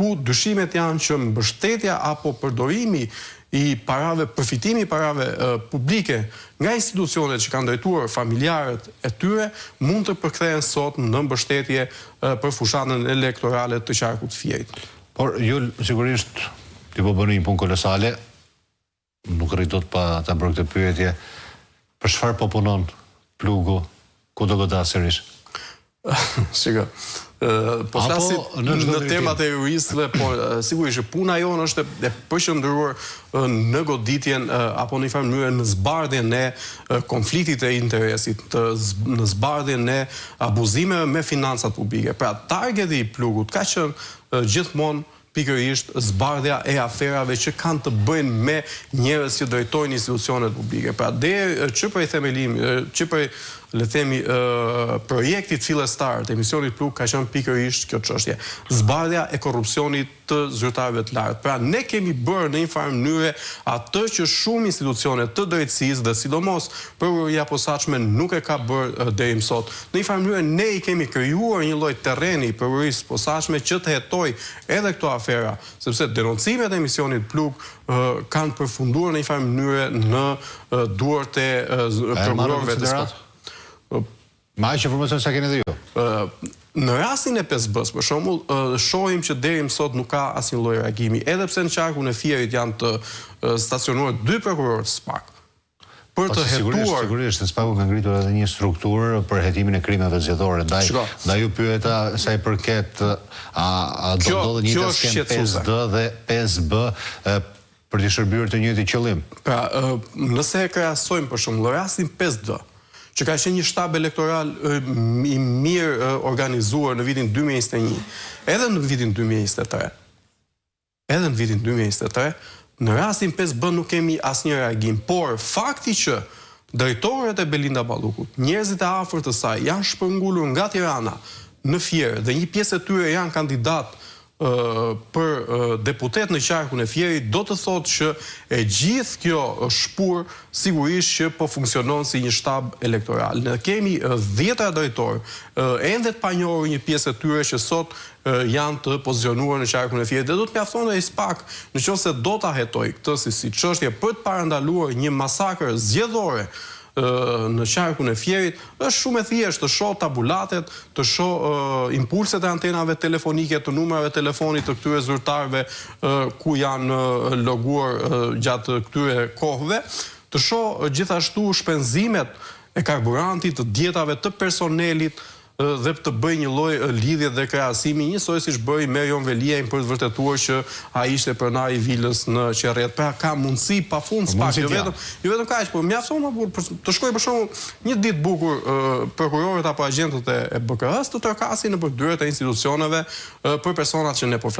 ku dyshimet janë që mbështetja apo përdorimi i parave, përfitimi i parave publike nga institucionet që kanë drejtuar familjarët e tyre mund të përkthehen sot në mbështetje për fushatën elektorale të qarkut të Fierit. Por ju sigurisht ti po bëni një punë kolosale, nuk rrit dot pa ta bërë këtë pyetje, për çfarë po punon Plugu, ku do godasërish? Shiko, po flasit në temat e juristëve, por sigurisht që puna jonë është e përqendruar në goditjen apo në një farë mënyrë në zbardhjen e konfliktit e interesit, në zbardhjen e abuzimeve me financat publike. Pra, targeti i Plugut ka qenë gjithmonë pikërisht zbardhja e aferave që kanë të bëjnë me njerëz që drejtojnë institucionet publike. Pra, që për themelim, që për le themi projektit fillestar të emisionit Plug ka qenë pikërisht kjo çështje. Zbardhja e korrupsionit të zyrtarëve të lartë. Pra, ne kemi bërë në një farë mënyrë atë që shumë institucione të drejtësisë dhe sidomos prokuroria posaçme nuk e ka bërë deri më sot. Në një farë mënyrë ne i kemi krijuar një lloj terreni prokurorisë posaçme që të hetojë edhe këto afera, sepse denoncimet e emisionit Plug kanë përfunduar në një farë mënyrë në duart e prokurorëve të shkollës. Ma që informacion sa keni dhe ju? Në rastin e 5B-s, për shembull, shohim që deri më sot nuk ka asnjë lloj reagimi, edhe pse në qarkun e Fierit janë të stacionuar 2 prokurorë të SPAK. Për të hetuar, sigurisht, SPAK-u ka ngritur edhe një strukturë për hetimin e krimeve zgjedhore. Ndaj ju pyeta sa i përket a do ndodhë një skem 5D dhe 5B për të shërbyer të njëjtin qëllim. Pra, nëse e krahasojmë për shembull rastin 5D, që ka qenë një shtab elektoral i mirë organizuar në vitin 2021, edhe në vitin 2023, në rastin 5B nuk kemi asnjë reagim, por fakti që drejtorët e Belinda Ballukut, njerëzit e afërt të saj janë shpërngulur nga Tirana në Fier dhe një pjesë e tyre janë kandidat për deputet në qarkun e Fierit, do të thotë që e gjithë kjo shpur sigurisht që po funksionon si një shtab elektoral. Ne kemi 10 drejtorë, ende të panjohur një pjesë e tyre që sot janë të pozicionuar në qarkun e Fierit. Dhe do të mjaftonte ai SPAK, nëse do ta hetojë këtë si çështje për të parandaluar një masakër zgjedhore në qarkun e Fierit, është shumë e thjeshtë të shoh tabulatet, të shoh impulset e antenave telefonike, të numrave telefonit të këtyre zyrtarëve ku janë loguar gjatë këtyre kohëve, të shoh gjithashtu shpenzimet e karburantit, të dietave të personelit dhe të bëj një lloj lidhje dhe krahasimi njësoj siç bëri Merion Veliajn për të vërtetuar që ai ishte pronar i vilës në Qerret. Pra ka mundësi pafund SPAK, jo vetëm kaq, por mjafton të shkojë për shembull një ditë bukur prokurorët apo agjentët e BK-s të trokasin nëpër dyert e institucioneve për personat që ne po